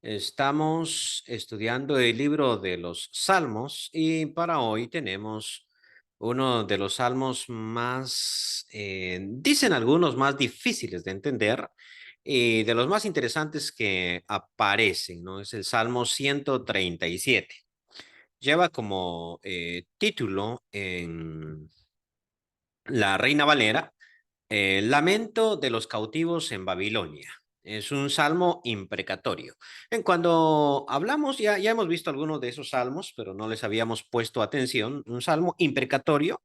Estamos estudiando el libro de los Salmos y para hoy tenemos uno de los salmos más, dicen algunos, más difíciles de entender y de los más interesantes que aparecen, ¿no? Es el Salmo 137. Lleva como título en la Reina Valera Lamento de los cautivos en Babilonia. Es un salmo imprecatorio. Cuando hablamos, ya hemos visto algunos de esos salmos, pero no les habíamos puesto atención. Un salmo imprecatorio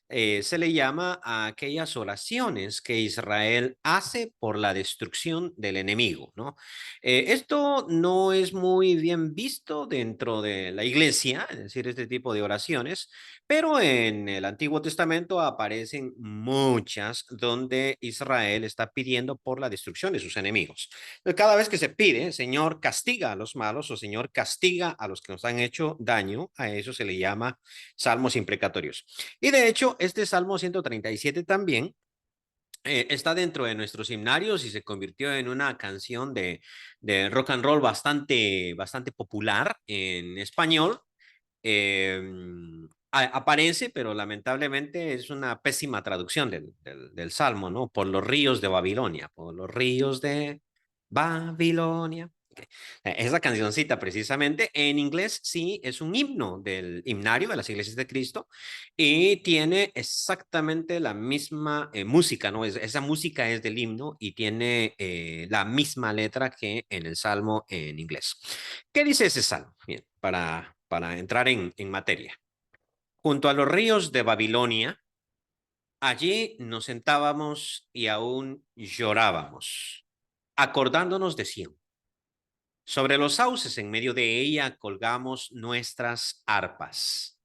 se le llama a aquellas oraciones que Israel hace por la destrucción del enemigo, ¿no? Esto no es muy bien visto dentro de la iglesia, es decir, este tipo de oraciones, pero en el Antiguo Testamento aparecen muchas donde Israel está pidiendo por la destrucción de sus enemigos. Cada vez que se pide, Señor, castiga a los malos o Señor, castiga a los que nos han hecho daño, a eso se le llama salmos imprecatorios. Y de hecho, este Salmo 137 también está dentro de nuestros himnarios y se convirtió en una canción de rock and roll bastante popular en español. Eh, Aparece, pero lamentablemente es una pésima traducción del Salmo, ¿no? Por los ríos de Babilonia, por los ríos de Babilonia. Okay. Esa cancioncita precisamente en inglés sí es un himno del himnario de las iglesias de Cristo y tiene exactamente la misma música, ¿no? Esa música es del himno y tiene la misma letra que en el Salmo en inglés. ¿Qué dice ese Salmo? Bien, para entrar en materia. Junto a los ríos de Babilonia, allí nos sentábamos y aún llorábamos, acordándonos de Sión. Sobre los sauces en medio de ella colgamos nuestras arpas.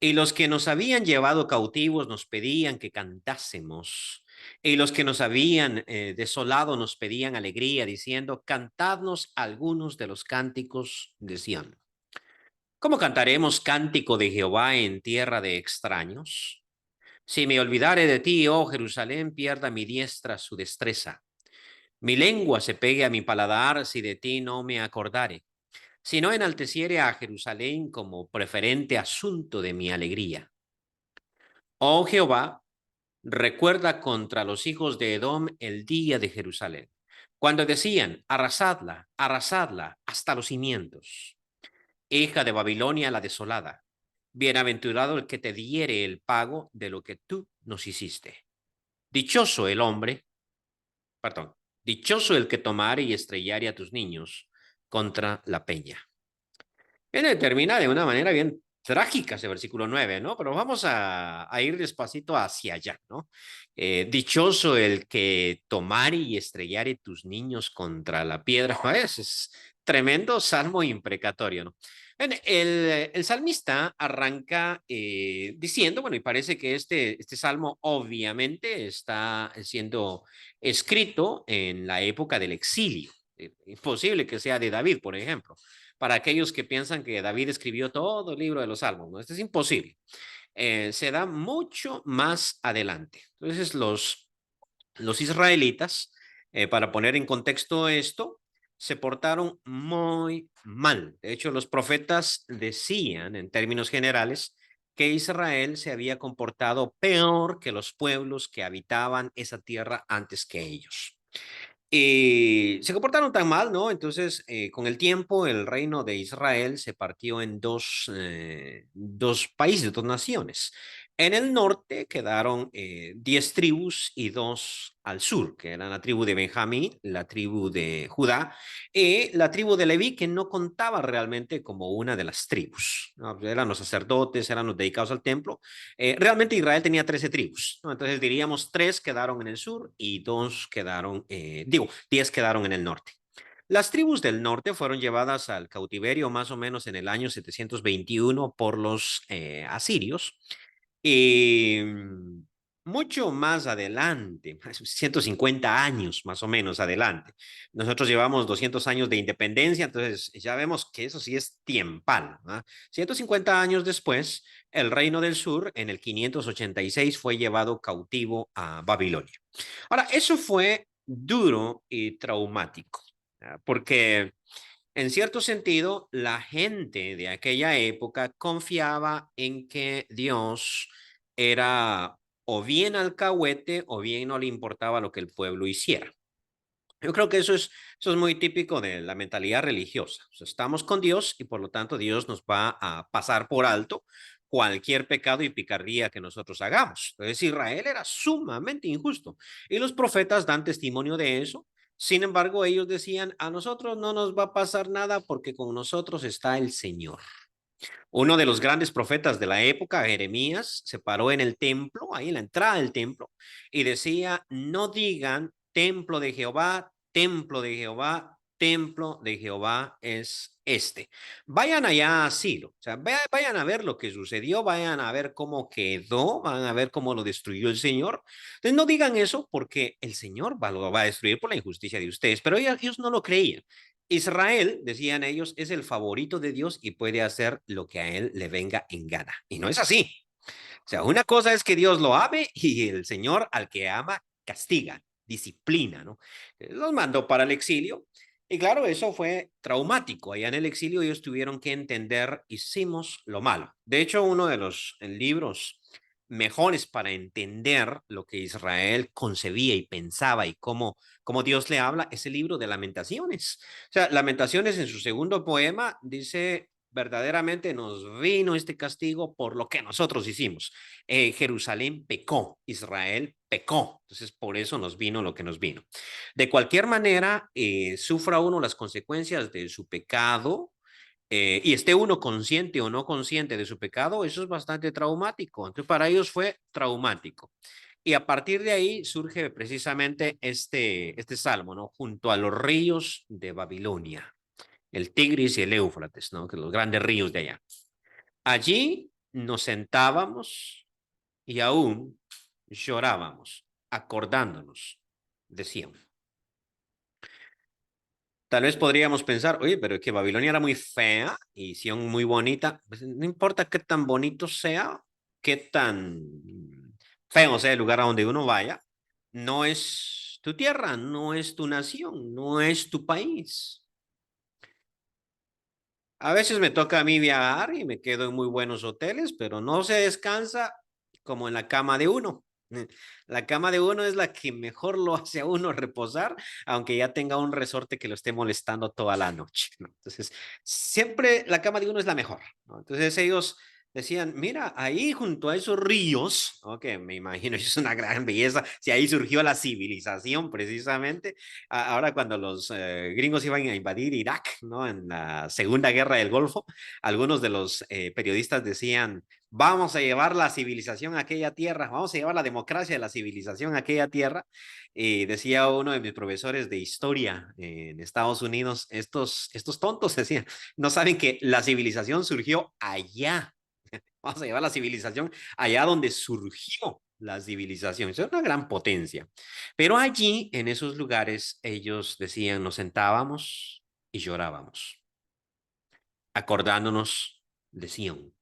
Y los que nos habían llevado cautivos nos pedían que cantásemos. Y los que nos habían desolado nos pedían alegría, diciendo, cantadnos algunos de los cánticos de Sión. ¿Cómo cantaremos cántico de Jehová en tierra de extraños? Si me olvidare de ti, oh Jerusalén, pierda mi diestra su destreza. Mi lengua se pegue a mi paladar si de ti no me acordare. Si no enalteciere a Jerusalén como preferente asunto de mi alegría. Oh Jehová, recuerda contra los hijos de Edom el día de Jerusalén, cuando decían, arrasadla, arrasadla hasta los cimientos. Hija de Babilonia la desolada, bienaventurado el que te diere el pago de lo que tú nos hiciste. Dichoso el hombre, perdón, dichoso el que tomare y estrellare a tus niños contra la peña. Viene, termina de una manera bien trágica ese versículo 9, ¿no? Pero vamos a ir despacito hacia allá, ¿no? Dichoso el que tomare y estrellare tus niños contra la piedra. Es tremendo salmo imprecatorio, ¿no? El salmista arranca diciendo, bueno, y parece que este salmo obviamente está siendo escrito en la época del exilio. Imposible que sea de David, por ejemplo, para aquellos que piensan que David escribió todo el libro de los Salmos, ¿no? Esto es imposible. Se da mucho más adelante. Entonces, los israelitas, para poner en contexto esto, se portaron muy mal. De hecho, los profetas decían, en términos generales, que Israel se había comportado peor que los pueblos que habitaban esa tierra antes que ellos. Y se comportaron tan mal, ¿no? Entonces, con el tiempo, el reino de Israel se partió en dos países, dos naciones. En el norte quedaron 10 tribus y dos al sur, que eran la tribu de Benjamín, la tribu de Judá y la tribu de Leví, que no contaba realmente como una de las tribus, ¿no? Eran los sacerdotes, eran los dedicados al templo. Realmente Israel tenía 13 tribus, ¿no? Entonces diríamos 3 quedaron en el sur y 2 quedaron, 10 quedaron en el norte. Las tribus del norte fueron llevadas al cautiverio más o menos en el año 721 por los asirios. Y mucho más adelante, 150 años más o menos adelante. Nosotros llevamos 200 años de independencia, entonces ya vemos que eso sí es tiempal, ¿no? 150 años después, el reino del sur en el 586 fue llevado cautivo a Babilonia. Ahora, eso fue duro y traumático, porque En cierto sentido, la gente de aquella época confiaba en que Dios era o bien alcahuete o bien no le importaba lo que el pueblo hiciera. Yo creo que eso es muy típico de la mentalidad religiosa. O sea, estamos con Dios y por lo tanto Dios nos va a pasar por alto cualquier pecado y picardía que nosotros hagamos. Entonces Israel era sumamente injusto y los profetas dan testimonio de eso. Sin embargo, ellos decían, a nosotros no nos va a pasar nada porque con nosotros está el Señor. Uno de los grandes profetas de la época, Jeremías, se paró en el templo, ahí en la entrada del templo, y decía, no digan templo de Jehová, templo de Jehová, templo de Jehová es este. Vayan allá a Silo, o sea, vayan a ver lo que sucedió, vayan a ver cómo quedó, van a ver cómo lo destruyó el Señor. Entonces no digan eso porque el Señor lo va a destruir por la injusticia de ustedes, pero ellos no lo creían. Israel, decían ellos, es el favorito de Dios y puede hacer lo que a él le venga en gana. Y no es así. O sea, una cosa es que Dios lo ame y el Señor al que ama castiga, disciplina, ¿no? Los mandó para el exilio y claro, eso fue traumático. Allá en el exilio ellos tuvieron que entender, hicimos lo malo. De hecho, uno de los libros mejores para entender lo que Israel concebía y pensaba y cómo Dios le habla es el libro de Lamentaciones. O sea, Lamentaciones en su segundo poema dice, verdaderamente nos vino este castigo por lo que nosotros hicimos. Jerusalén pecó, Israel pecó, entonces por eso nos vino lo que nos vino. De cualquier manera, sufra uno las consecuencias de su pecado, y esté uno consciente o no consciente de su pecado, eso es bastante traumático. Entonces, para ellos fue traumático. Y a partir de ahí surge precisamente este salmo, ¿no? Junto a los ríos de Babilonia, el Tigris y el Éufrates, ¿no? Que los grandes ríos de allá. Allí nos sentábamos y aún llorábamos, acordándonos de Sión. Tal vez podríamos pensar, oye, pero es que Babilonia era muy fea y Sion muy bonita. Pues no importa qué tan bonito sea, qué tan feo sea el lugar a donde uno vaya, no es tu tierra, no es tu nación, no es tu país. A veces me toca a mí viajar y me quedo en muy buenos hoteles, pero no se descansa como en la cama de uno. La cama de uno es la que mejor lo hace a uno reposar, aunque ya tenga un resorte que lo esté molestando toda la noche, ¿no? Entonces, siempre la cama de uno es la mejor, ¿no? Entonces ellos decían, mira, ahí junto a esos ríos, ¿no? Que me imagino es una gran belleza, si ahí surgió la civilización precisamente, ahora cuando los gringos iban a invadir Irak, ¿no? En la Segunda Guerra del Golfo, algunos de los periodistas decían, vamos a llevar la civilización a aquella tierra, vamos a llevar la democracia de la civilización a aquella tierra. Y decía uno de mis profesores de historia en Estados Unidos, estos tontos decían, no saben que la civilización surgió allá. Vamos a llevar la civilización allá donde surgió la civilización. Es una gran potencia. Pero allí, en esos lugares, ellos decían, nos sentábamos y llorábamos, acordándonos de Sion,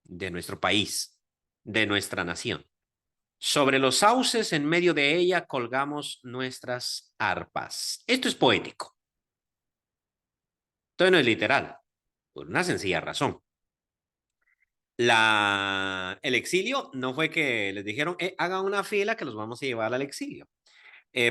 de nuestro país, de nuestra nación. Sobre los sauces en medio de ella colgamos nuestras arpas. Esto es poético. Esto no es literal, por una sencilla razón. El exilio no fue que les dijeron, hagan una fila que los vamos a llevar al exilio.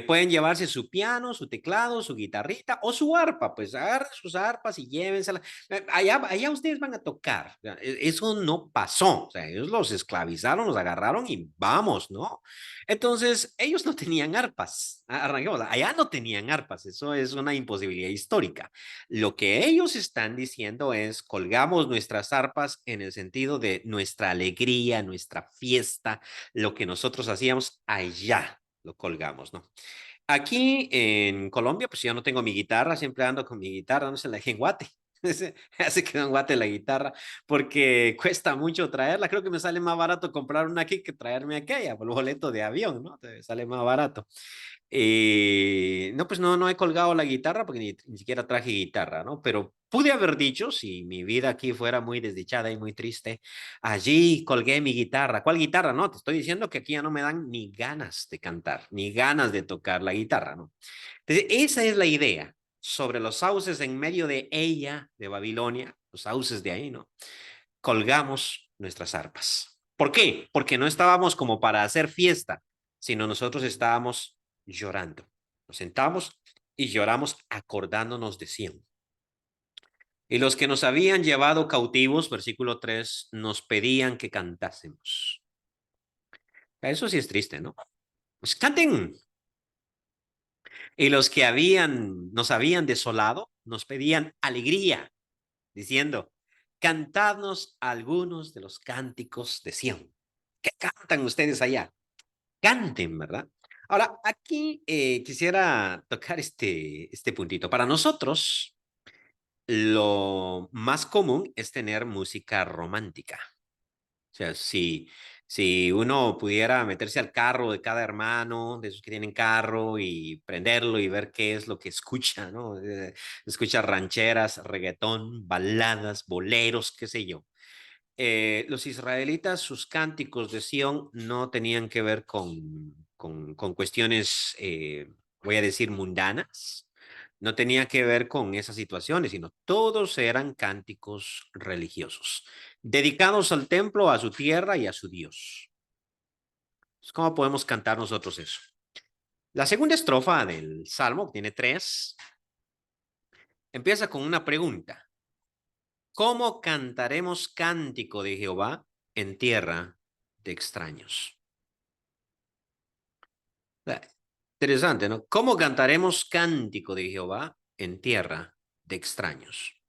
Pueden llevarse su piano, su teclado, su guitarrita o su arpa, pues agarren sus arpas y llévenselas. Allá ustedes van a tocar. Eso no pasó. O sea, ellos los esclavizaron, los agarraron y vamos, ¿no? Entonces, ellos no tenían arpas. Arranquemos, allá no tenían arpas. Eso es una imposibilidad histórica. Lo que ellos están diciendo es, colgamos nuestras arpas en el sentido de nuestra alegría, nuestra fiesta, lo que nosotros hacíamos allá lo colgamos, ¿no? Aquí en Colombia, pues yo no tengo mi guitarra, siempre ando con mi guitarra, no se la dejé en Guate. Se quedó en Guate la guitarra porque cuesta mucho traerla. Creo que me sale más barato comprar una aquí que traerme aquella por el boleto de avión, ¿no? Te sale más barato. No, pues no he colgado la guitarra porque ni siquiera traje guitarra, ¿no? Pero pude haber dicho, si mi vida aquí fuera muy desdichada y muy triste, allí colgué mi guitarra. ¿Cuál guitarra? No, te estoy diciendo que aquí ya no me dan ni ganas de cantar, ni ganas de tocar la guitarra, ¿no? Entonces, esa es la idea. sobre los sauces en medio de ella, de Babilonia, los sauces de ahí, ¿no? Colgamos nuestras arpas. ¿Por qué? Porque no estábamos como para hacer fiesta, sino nosotros estábamos llorando. Nos sentamos y lloramos acordándonos de Sión. Y los que nos habían llevado cautivos, versículo 3, nos pedían que cantásemos. Eso sí es triste, ¿no? Pues canten. Y los que nos habían desolado, nos pedían alegría, diciendo, cantadnos algunos de los cánticos de Sión. ¿Qué cantan ustedes allá? Canten, ¿verdad? Ahora, aquí quisiera tocar este puntito. Para nosotros, lo más común es tener música romántica. O sea, si uno pudiera meterse al carro de cada hermano, de esos que tienen carro, y prenderlo y ver qué es lo que escucha, ¿no? Escucha rancheras, reggaetón, baladas, boleros, qué sé yo. Los israelitas, sus cánticos de Sión no tenían que ver con cuestiones, voy a decir, mundanas. No tenía que ver con esas situaciones, sino todos eran cánticos religiosos, dedicados al templo, a su tierra y a su Dios. ¿Cómo podemos cantar nosotros eso? La segunda estrofa del Salmo, que tiene tres, empieza con una pregunta. ¿Cómo cantaremos cántico de Jehová en tierra de extraños? Interesante, ¿no? ¿Cómo cantaremos cántico de Jehová en tierra de extraños?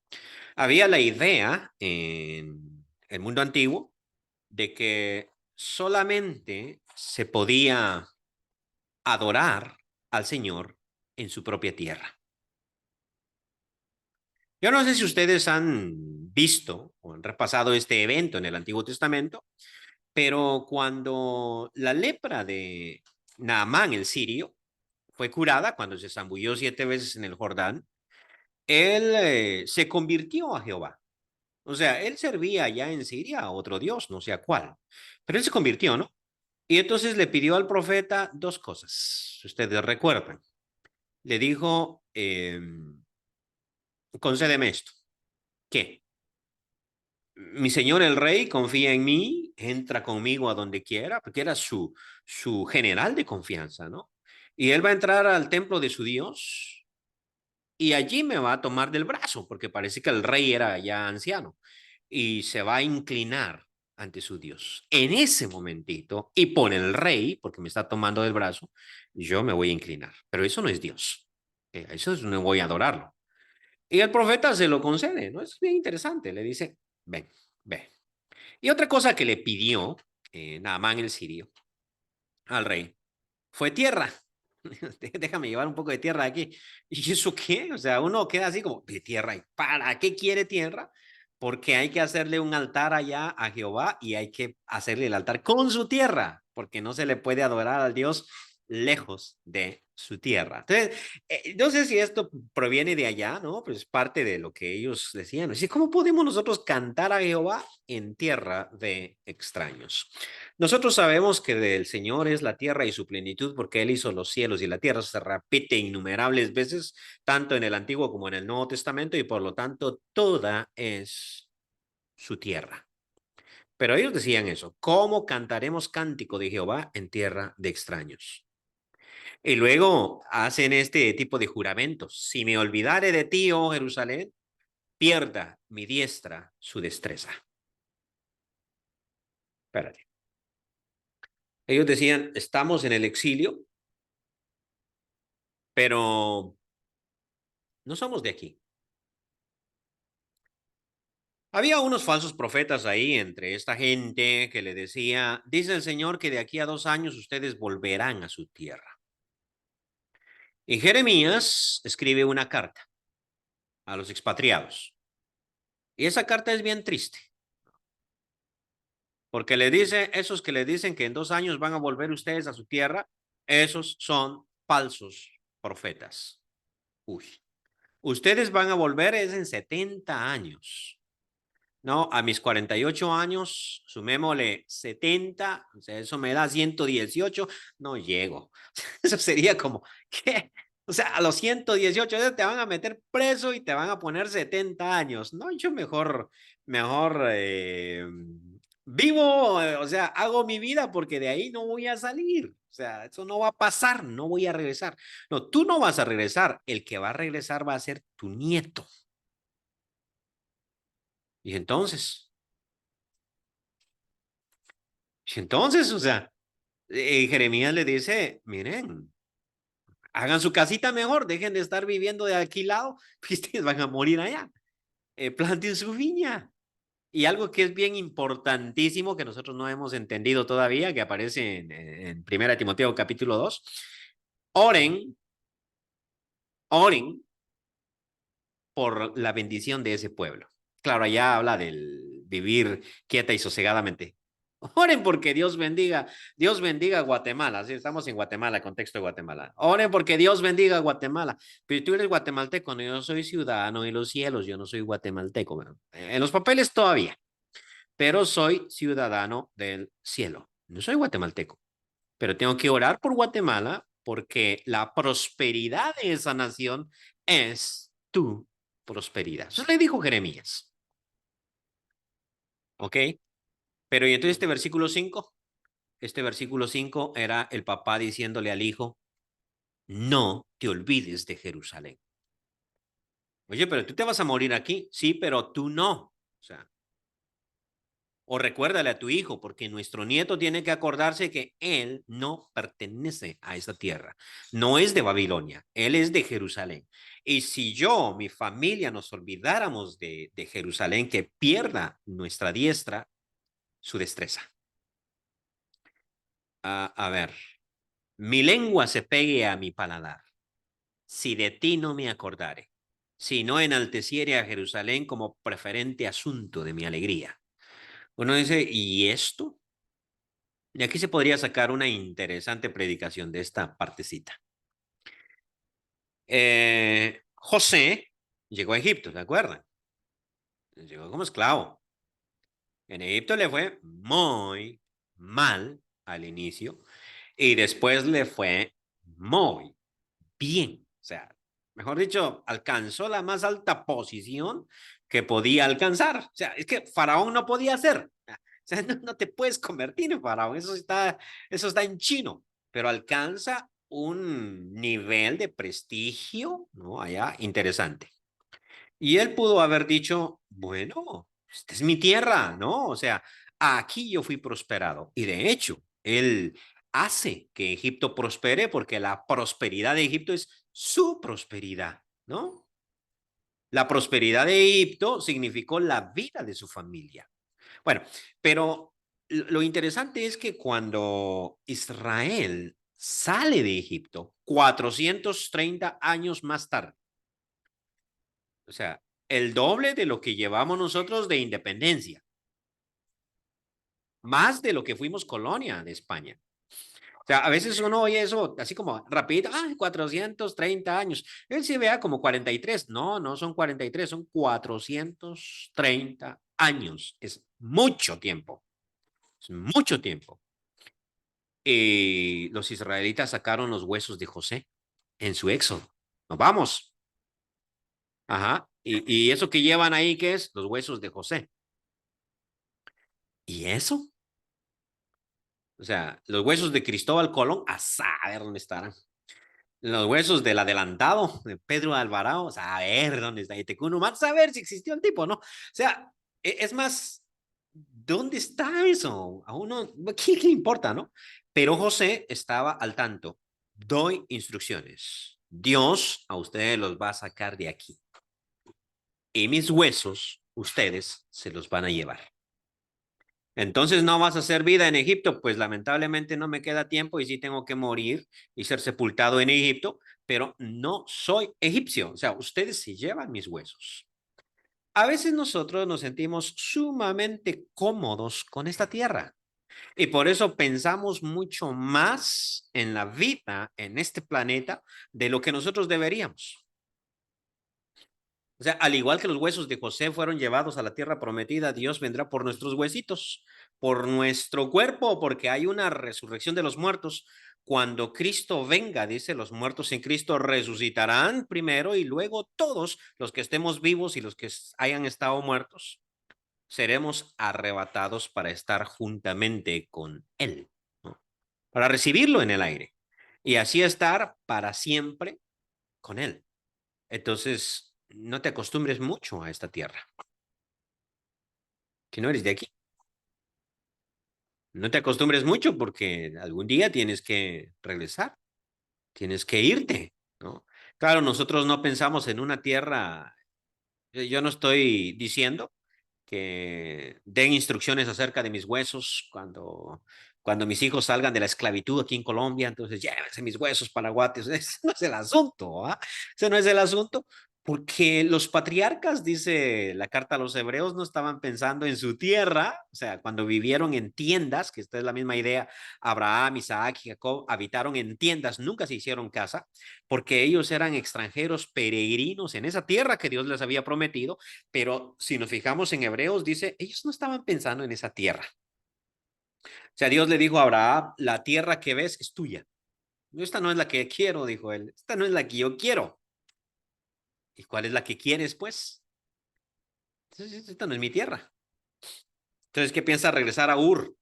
Había la idea en el mundo antiguo de que solamente se podía adorar al Señor en su propia tierra. Yo no sé si ustedes han visto o han repasado este evento en el Antiguo Testamento, pero cuando la lepra de Naamán, el sirio, fue curada cuando se zambulló 7 veces en el Jordán, él se convirtió a Jehová. O sea, él servía allá en Siria a otro Dios, no sé a cuál, pero él se convirtió, ¿no? Y entonces le pidió al profeta dos cosas, si ustedes recuerdan. Le dijo, concédeme esto. ¿Qué? Mi señor el rey confía en mí, entra conmigo a donde quiera, porque era su general de confianza, ¿no? Y él va a entrar al templo de su Dios y allí me va a tomar del brazo, porque parece que el rey era ya anciano, y se va a inclinar ante su Dios. En ese momentito, y por el rey, porque me está tomando del brazo, yo me voy a inclinar. Pero eso no es Dios. Eso es, no voy a adorarlo. Y el profeta se lo concede, ¿no? Es bien interesante. Le dice, ven, ve. Y otra cosa que le pidió Naamán el sirio al rey fue tierra. Déjame llevar un poco de tierra aquí. ¿Y eso qué? O sea, uno queda así como, ¿de tierra? ¿Y para qué quiere tierra? Porque hay que hacerle un altar allá a Jehová y hay que hacerle el altar con su tierra, porque no se le puede adorar al Dios lejos de su tierra. Entonces, no sé si esto proviene de allá, ¿no? Pues parte de lo que ellos decían. Así, ¿cómo podemos nosotros cantar a Jehová en tierra de extraños? Nosotros sabemos que del Señor es la tierra y su plenitud, porque Él hizo los cielos y la tierra. Se repite innumerables veces, tanto en el Antiguo como en el Nuevo Testamento, y por lo tanto toda es su tierra. Pero ellos decían eso, ¿cómo cantaremos cántico de Jehová en tierra de extraños? Y luego hacen este tipo de juramentos. Si me olvidare de ti, oh Jerusalén, pierda mi diestra su destreza. Espérate. Ellos decían, estamos en el exilio, pero no somos de aquí. Había unos falsos profetas ahí entre esta gente que le decía, dice el Señor que de aquí a 2 años ustedes volverán a su tierra. Y Jeremías escribe una carta a los expatriados. Y esa carta es bien triste, porque le dice, esos que le dicen que en 2 años van a volver ustedes a su tierra, esos son falsos profetas. Uy, ustedes van a volver es en 70 años. No, a mis 48 años, sumémosle 70, o sea, eso me da 118, no llego. Eso sería como, ¿qué? O sea, a los 118 años te van a meter preso y te van a poner 70 años. No, yo mejor vivo, o sea, hago mi vida porque de ahí no voy a salir. O sea, eso no va a pasar, no voy a regresar. No, tú no vas a regresar. El que va a regresar va a ser tu nieto. Y entonces, o sea, Jeremías le dice, miren, hagan su casita mejor, dejen de estar viviendo de alquilado, que ustedes van a morir allá. Planten su viña. Y algo que es bien importantísimo que nosotros no hemos entendido todavía, que aparece en 1 Timoteo capítulo 2, oren, oren por la bendición de ese pueblo. Claro, allá habla del vivir quieta y sosegadamente. Oren porque Dios bendiga Guatemala. Sí, estamos en Guatemala, contexto de Guatemala. Oren porque Dios bendiga Guatemala. Pero tú eres guatemalteco, no, yo soy ciudadano de los cielos, yo no soy guatemalteco. Bueno, en los papeles todavía, pero soy ciudadano del cielo. No soy guatemalteco, pero tengo que orar por Guatemala porque la prosperidad de esa nación es tu prosperidad. Eso le dijo Jeremías. ¿Ok? Pero y entonces este versículo 5 era el papá diciéndole al hijo, no te olvides de Jerusalén. Oye, pero tú te vas a morir aquí. Sí, pero tú no. O sea, o recuérdale a tu hijo, porque nuestro nieto tiene que acordarse que él no pertenece a esa tierra. No es de Babilonia, él es de Jerusalén. Y si yo, mi familia, nos olvidáramos de Jerusalén, que pierda nuestra diestra su destreza. A ver, mi lengua se pegue a mi paladar, si de ti no me acordare, si no enalteciere a Jerusalén como preferente asunto de mi alegría. Uno dice, ¿y esto? Y aquí se podría sacar una interesante predicación de esta partecita. José llegó a Egipto, ¿se acuerdan? Llegó como esclavo. En Egipto le fue muy mal al inicio y después le fue muy bien. O sea, mejor dicho, alcanzó la más alta posición que podía alcanzar. O sea, es que Faraón no podía hacer. O sea, no te puedes convertir en Faraón. Eso está en chino, pero alcanza un nivel de prestigio, ¿no? Allá interesante. Y él pudo haber dicho, bueno, esta es mi tierra, ¿no? O sea, aquí yo fui prosperado. Y de hecho, él hace que Egipto prospere porque la prosperidad de Egipto es su prosperidad, ¿no? La prosperidad de Egipto significó la vida de su familia. Bueno, pero lo interesante es que cuando Israel sale de Egipto, 430 años más tarde, o sea, el doble de lo que llevamos nosotros de independencia, más de lo que fuimos colonia de España. O sea, a veces uno oye eso así como rapidito, 430 años. Él se vea como 43. No, no son 43, son 430 años. Es mucho tiempo. Es mucho tiempo. Y los israelitas sacaron los huesos de José en su éxodo. Nos vamos. Ajá. Y eso que llevan ahí, ¿qué es? Los huesos de José. ¿Y eso? O sea, los huesos de Cristóbal Colón, a saber dónde estarán. Los huesos del adelantado de Pedro Alvarado, a ver dónde está. Y Tecunumán, a ver si existió el tipo, ¿no? O sea, es más, ¿dónde está eso? A uno, ¿qué le importa, no? Pero José estaba al tanto. Doy instrucciones. Dios a ustedes los va a sacar de aquí. Y mis huesos, ustedes se los van a llevar. Entonces no vas a hacer vida en Egipto, pues lamentablemente no me queda tiempo y sí tengo que morir y ser sepultado en Egipto, pero no soy egipcio, o sea, ustedes se llevan mis huesos. A veces nosotros nos sentimos sumamente cómodos con esta tierra y por eso pensamos mucho más en la vida en este planeta de lo que nosotros deberíamos. O sea, al igual que los huesos de José fueron llevados a la tierra prometida, Dios vendrá por nuestros huesitos, por nuestro cuerpo, porque hay una resurrección de los muertos. Cuando Cristo venga, dice, los muertos en Cristo resucitarán primero y luego todos los que estemos vivos y los que hayan estado muertos seremos arrebatados para estar juntamente con Él, ¿no? Para recibirlo en el aire y así estar para siempre con Él. Entonces, no te acostumbres mucho a esta tierra, que no eres de aquí. No te acostumbres mucho porque algún día tienes que regresar, tienes que irte, ¿no? Claro, nosotros no pensamos en una tierra. Yo no estoy diciendo que den instrucciones acerca de mis huesos cuando mis hijos salgan de la esclavitud aquí en Colombia, entonces llévense mis huesos paraguates. Ese no es el asunto, ¿ah? Ese no es el asunto, porque los patriarcas, dice la carta a los hebreos, no estaban pensando en su tierra, o sea, cuando vivieron en tiendas, que esta es la misma idea, Abraham, Isaac y Jacob habitaron en tiendas, nunca se hicieron casa, porque ellos eran extranjeros peregrinos en esa tierra que Dios les había prometido, pero si nos fijamos en Hebreos, dice, ellos no estaban pensando en esa tierra. O sea, Dios le dijo a Abraham, la tierra que ves es tuya. Esta no es la que quiero, dijo él. Esta no es la que yo quiero. ¿Y cuál es la que quieres, pues? Entonces, esta no es mi tierra. Entonces, ¿qué piensa regresar a Ur?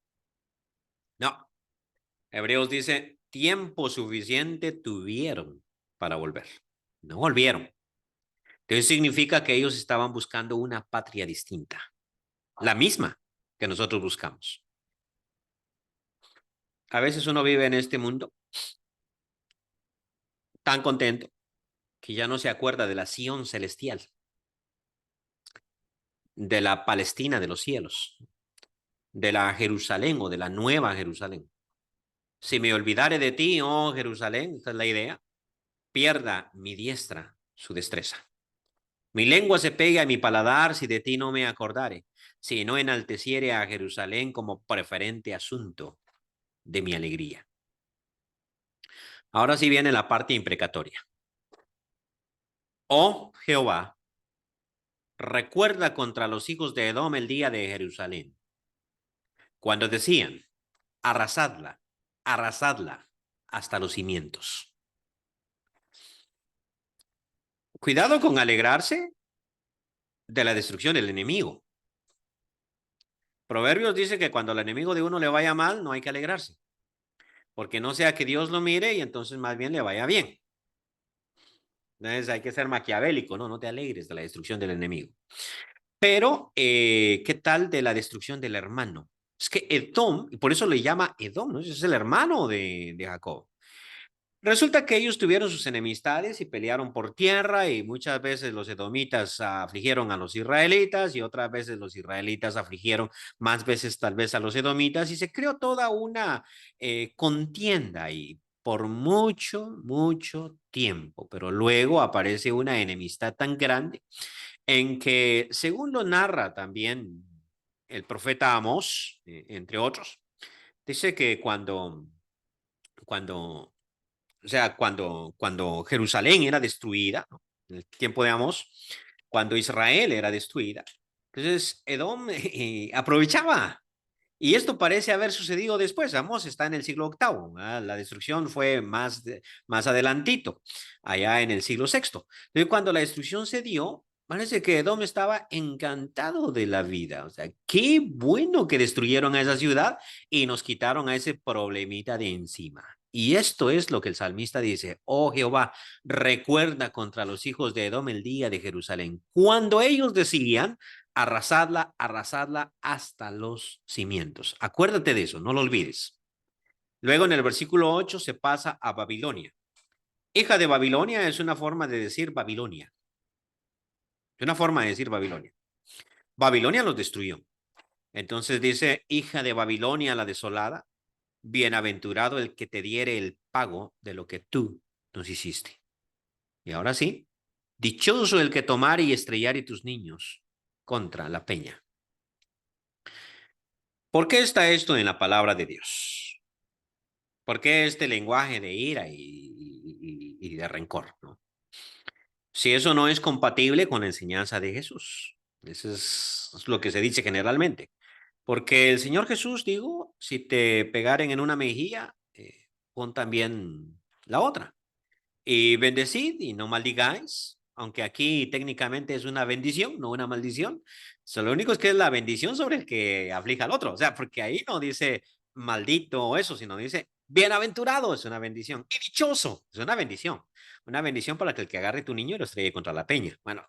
No. Hebreos dice, tiempo suficiente tuvieron para volver. No volvieron. Entonces significa que ellos estaban buscando una patria distinta, la misma que nosotros buscamos. A veces uno vive en este mundo tan contento que ya no se acuerda de la Sion celestial, de la Palestina de los cielos, de la Jerusalén o de la nueva Jerusalén. Si me olvidare de ti, oh Jerusalén, esta es la idea, pierda mi diestra su destreza. Mi lengua se pegue a mi paladar si de ti no me acordare, si no enalteciere a Jerusalén como preferente asunto de mi alegría. Ahora sí viene la parte imprecatoria. Oh Jehová, recuerda contra los hijos de Edom el día de Jerusalén, cuando decían, arrasadla, arrasadla hasta los cimientos. Cuidado con alegrarse de la destrucción del enemigo. Proverbios dice que cuando al enemigo de uno le vaya mal, no hay que alegrarse, porque no sea que Dios lo mire y entonces más bien le vaya bien. Entonces hay que ser maquiavélico, ¿no? No te alegres de la destrucción del enemigo. Pero, ¿qué tal de la destrucción del hermano? Es que Edom, y por eso le llama Edom, ¿no? Es el hermano de Jacob. Resulta que ellos tuvieron sus enemistades y pelearon por tierra y muchas veces los edomitas afligieron a los israelitas y otras veces los israelitas afligieron más veces tal vez a los edomitas y se creó toda una contienda y por mucho, mucho tiempo, pero luego aparece una enemistad tan grande en que, según lo narra también el profeta Amós, entre otros, dice que cuando o sea, cuando Jerusalén era destruida, ¿no? En el tiempo de Amós, cuando Israel era destruida, entonces Edom aprovechaba. Y esto parece haber sucedido después. Amós está en el siglo octavo. La destrucción fue más adelantito, allá en el siglo sexto. Entonces, cuando la destrucción se dio, parece que Edom estaba encantado de la vida. O sea, qué bueno que destruyeron a esa ciudad y nos quitaron a ese problemita de encima. Y esto es lo que el salmista dice, oh Jehová, recuerda contra los hijos de Edom el día de Jerusalén, cuando ellos decían, arrasadla, arrasadla hasta los cimientos. Acuérdate de eso, no lo olvides. Luego en el versículo 8 se pasa a Babilonia. Hija de Babilonia es una forma de decir Babilonia. Es una forma de decir Babilonia. Babilonia los destruyó. Entonces dice, hija de Babilonia la desolada, bienaventurado el que te diere el pago de lo que tú nos hiciste. Y ahora sí, dichoso el que tomare y estrellare tus niños contra la peña. ¿Por qué está esto en la palabra de Dios? ¿Por qué este lenguaje de ira y de rencor, ¿no? Si eso no es compatible con la enseñanza de Jesús. Eso es lo que se dice generalmente. Porque el Señor Jesús, digo, si te pegaren en una mejilla, con también la otra. Y bendecid y no maldigáis, aunque aquí técnicamente es una bendición, no una maldición. Lo único es que es la bendición sobre el que aflija al otro. O sea, porque ahí no dice maldito o eso, sino dice bienaventurado, es una bendición. Y dichoso, es una bendición. Una bendición para que el que agarre tu niño y lo estrelle contra la peña. Bueno,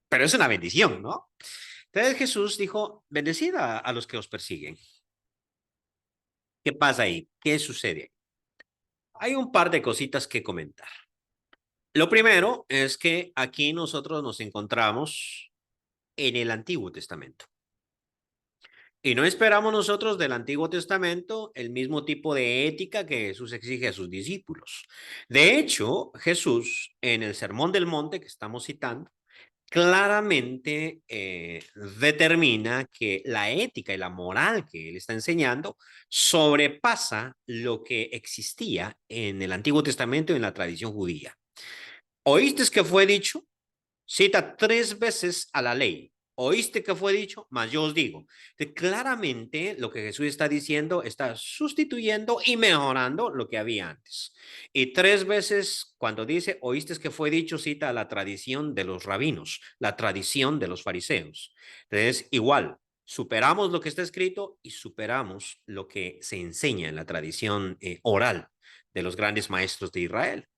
pero es una bendición, ¿no? Entonces Jesús dijo, bendecid a los que os persiguen. ¿Qué pasa ahí? ¿Qué sucede? Hay un par de cositas que comentar. Lo primero es que aquí nosotros nos encontramos en el Antiguo Testamento. Y no esperamos nosotros del Antiguo Testamento el mismo tipo de ética que Jesús exige a sus discípulos. De hecho, Jesús, en el Sermón del Monte que estamos citando, claramente determina que la ética y la moral que él está enseñando sobrepasa lo que existía en el Antiguo Testamento y en la tradición judía. ¿Oíste que fue dicho? Cita tres veces a la ley. ¿Oíste que fue dicho? Mas yo os digo. Que claramente lo que Jesús está diciendo está sustituyendo y mejorando lo que había antes. Y tres veces cuando dice, oíste que fue dicho, cita la tradición de los rabinos, la tradición de los fariseos. Entonces, igual, superamos lo que está escrito y superamos lo que se enseña en la tradición oral de los grandes maestros de Israel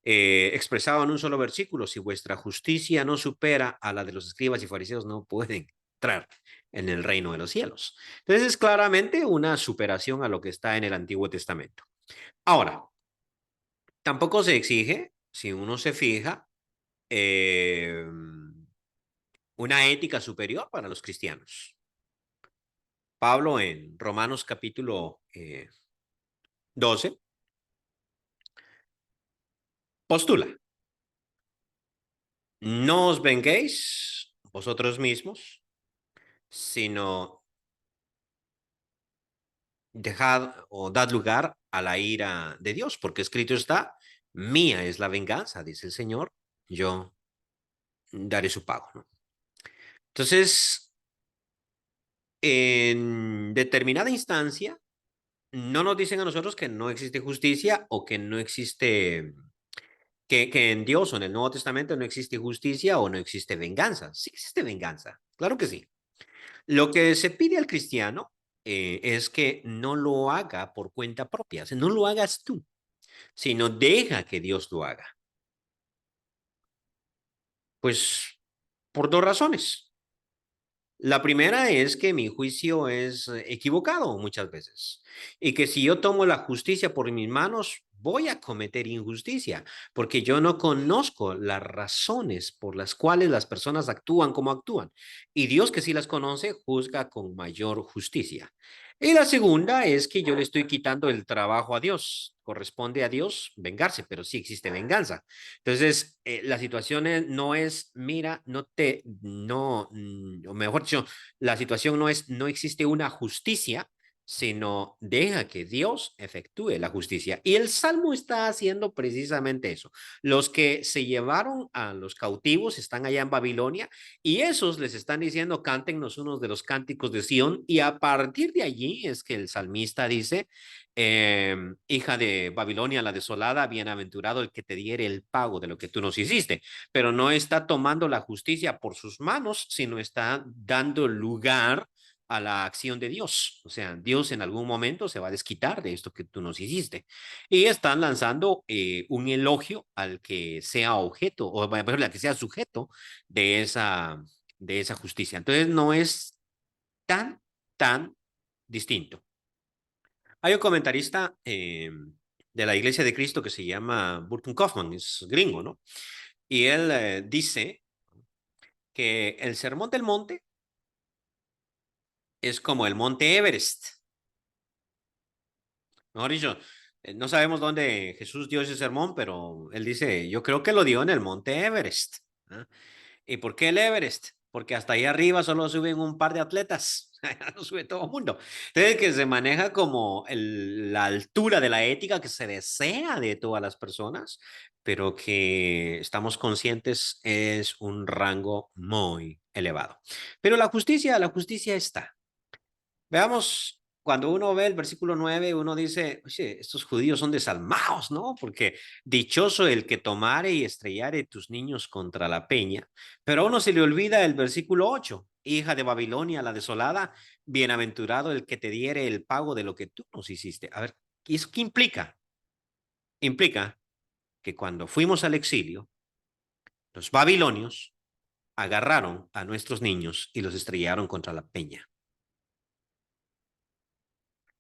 expresado en un solo versículo, si vuestra justicia no supera a la de los escribas y fariseos, no pueden entrar en el reino de los cielos. Entonces es claramente una superación a lo que está en el Antiguo Testamento. Ahora, tampoco se exige, si uno se fija, una ética superior para los cristianos. Pablo en Romanos capítulo 12 postula, no os venguéis vosotros mismos, sino dejad o dad lugar a la ira de Dios, porque escrito está, mía es la venganza, dice el Señor, yo daré su pago, ¿no? Entonces, en determinada instancia, no nos dicen a nosotros que no existe justicia o que no existe, que en Dios o en el Nuevo Testamento no existe justicia o no existe venganza. Sí existe venganza, claro que sí. Lo que se pide al cristiano es que no lo haga por cuenta propia, o sea, no lo hagas tú, sino deja que Dios lo haga. Pues por dos razones. La primera es que mi juicio es equivocado muchas veces y que si yo tomo la justicia por mis manos, voy a cometer injusticia porque yo no conozco las razones por las cuales las personas actúan como actúan. Y Dios que sí las conoce, juzga con mayor justicia. Y la segunda es que yo le estoy quitando el trabajo a Dios. Corresponde a Dios vengarse, pero sí existe venganza. Entonces, la situación no es, mira, o mejor dicho, la situación no es, no existe una justicia, sino deja que Dios efectúe la justicia. Y el Salmo está haciendo precisamente eso. Los que se llevaron a los cautivos están allá en Babilonia y esos les están diciendo, cántennos unos de los cánticos de Sión. Y a partir de allí es que el salmista dice, hija de Babilonia la desolada, bienaventurado el que te diere el pago de lo que tú nos hiciste, pero no está tomando la justicia por sus manos, sino está dando lugar a la acción de Dios. O sea, Dios en algún momento se va a desquitar de esto que tú nos hiciste. Y están lanzando un elogio al que sea objeto, o mejor, al que sea sujeto de esa justicia. Entonces, no es tan distinto. Hay un comentarista de la Iglesia de Cristo que se llama Burton Kaufman, es gringo, ¿no? Y él dice que el Sermón del Monte es como el Monte Everest. Mejor dicho, no sabemos dónde Jesús dio ese sermón, pero él dice, yo creo que lo dio en el Monte Everest. ¿Ah? ¿Y por qué el Everest? Porque hasta ahí arriba solo suben un par de atletas, no sube todo el mundo. Entonces, que se maneja como la altura de la ética que se desea de todas las personas, pero que estamos conscientes es un rango muy elevado. Pero la justicia está. Veamos cuando uno ve el versículo 9, uno dice, oye, estos judíos son desalmados, ¿no? Porque dichoso el que tomare y estrellare tus niños contra la peña. Pero a uno se le olvida el versículo 8, hija de Babilonia, la desolada, bienaventurado el que te diere el pago de lo que tú nos hiciste. A ver, ¿y eso qué implica? Implica que cuando fuimos al exilio, los babilonios agarraron a nuestros niños y los estrellaron contra la peña.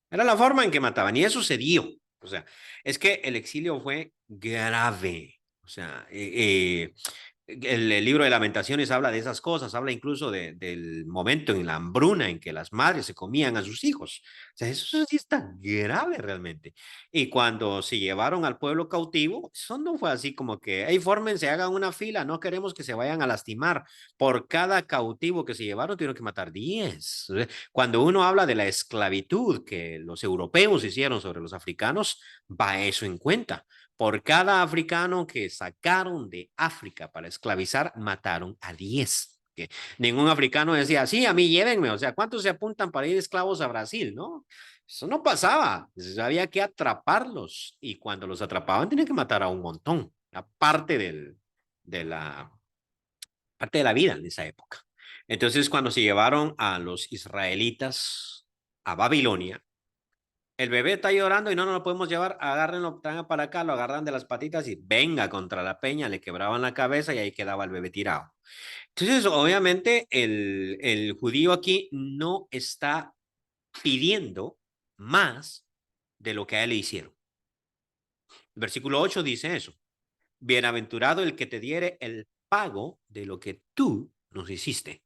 Era la forma en que mataban y eso se dio. O sea, es que el exilio fue grave. O sea, el libro de Lamentaciones habla de esas cosas, habla incluso del momento en la hambruna en que las madres se comían a sus hijos. O sea, eso sí está grave realmente. Y cuando se llevaron al pueblo cautivo, eso no fue así como que, hey, fórmense, hagan una fila, no queremos que se vayan a lastimar. Por cada cautivo que se llevaron, tuvieron que matar 10. Cuando uno habla de la esclavitud que los europeos hicieron sobre los africanos, va eso en cuenta. Por cada africano que sacaron de África para esclavizar, mataron a 10. Que ningún africano decía, sí, a mí llévenme. O sea, ¿cuántos se apuntan para ir esclavos a Brasil? ¿No? Eso no pasaba. Había que atraparlos. Y cuando los atrapaban, tenían que matar a un montón. Aparte de la parte de la vida en esa época. Entonces, cuando se llevaron a los israelitas a Babilonia, el bebé está llorando y no nos lo podemos llevar, agárrenlo, traen para acá, lo agarran de las patitas y venga contra la peña, le quebraban la cabeza y ahí quedaba el bebé tirado. Entonces, obviamente, el judío aquí no está pidiendo más de lo que a él le hicieron. El versículo 8 dice eso. Bienaventurado el que te diere el pago de lo que tú nos hiciste.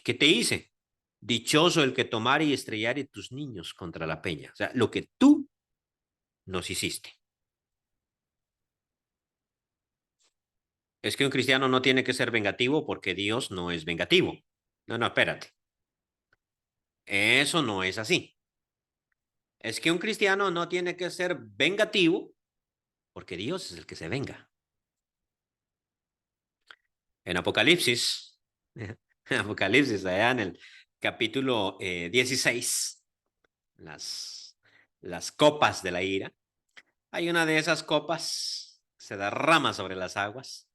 ¿Qué te hice? Dichoso el que tomare y estrellare tus niños contra la peña. O sea, lo que tú nos hiciste. Es que un cristiano no tiene que ser vengativo porque Dios no es vengativo. No, no, espérate. Eso no es así. Es que un cristiano no tiene que ser vengativo porque Dios es el que se venga. En Apocalipsis, en Apocalipsis, allá en el capítulo 16, las copas de la ira, hay una de esas copas que se derrama sobre las aguas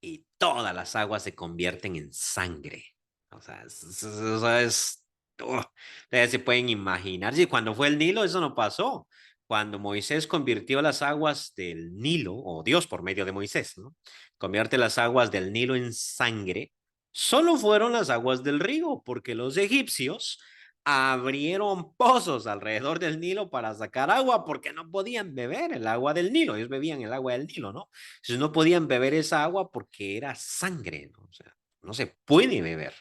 y todas las aguas se convierten en sangre. O sea, eso es, ustedes se pueden imaginar. Si cuando fue el Nilo, eso no pasó. Cuando Moisés convirtió las aguas del Nilo, o Dios por medio de Moisés, ¿no? Convierte las aguas del Nilo en sangre, solo fueron las aguas del río, porque los egipcios abrieron pozos alrededor del Nilo para sacar agua porque no podían beber el agua del Nilo. Ellos bebían el agua del Nilo, ¿no? Entonces no podían beber esa agua porque era sangre, ¿no? O sea, no se puede beber.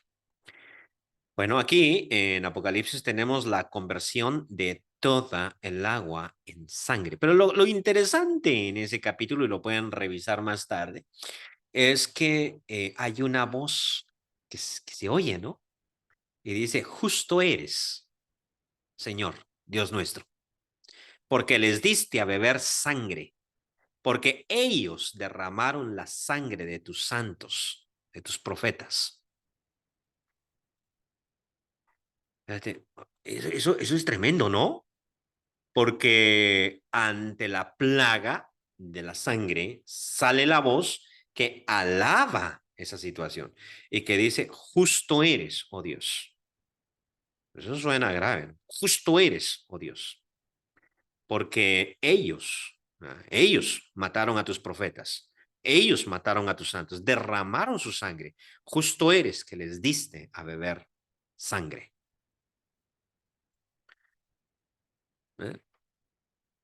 Bueno, aquí en Apocalipsis tenemos la conversión de toda el agua en sangre. Pero lo interesante en ese capítulo, y lo pueden revisar más tarde, es que hay una voz que se oye, ¿no? Y dice, justo eres, Señor, Dios nuestro, porque les diste a beber sangre, porque ellos derramaron la sangre de tus santos, de tus profetas. Fíjate, eso es tremendo, ¿no? Porque ante la plaga de la sangre sale la voz que alaba esa situación y que dice, justo eres, oh Dios. Eso suena grave. Justo eres, oh Dios, porque ellos mataron a tus profetas, ellos mataron a tus santos, derramaron su sangre. Justo eres que les diste a beber sangre. ¿Eh?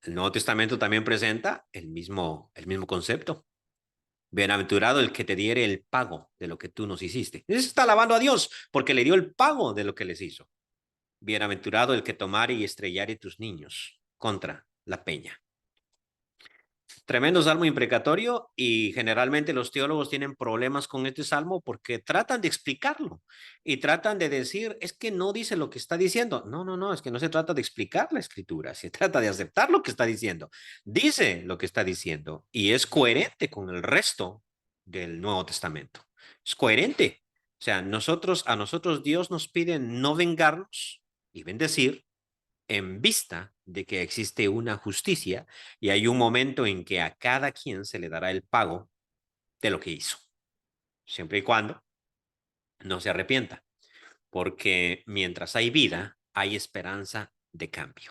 El Nuevo Testamento también presenta el mismo concepto. Bienaventurado el que te diere el pago de lo que tú nos hiciste. Eso está alabando a Dios porque le dio el pago de lo que les hizo. Bienaventurado el que tomare y estrellare tus niños contra la peña. Tremendo salmo imprecatorio y generalmente los teólogos tienen problemas con este salmo porque tratan de explicarlo y tratan de decir, es que no dice lo que está diciendo. No, no, no, es que no se trata de explicar la escritura, se trata de aceptar lo que está diciendo. Dice lo que está diciendo y es coherente con el resto del Nuevo Testamento. Es coherente. O sea, a nosotros Dios nos pide no vengarnos y bendecir, en vista de que existe una justicia y hay un momento en que a cada quien se le dará el pago de lo que hizo, siempre y cuando no se arrepienta, porque mientras hay vida, hay esperanza de cambio.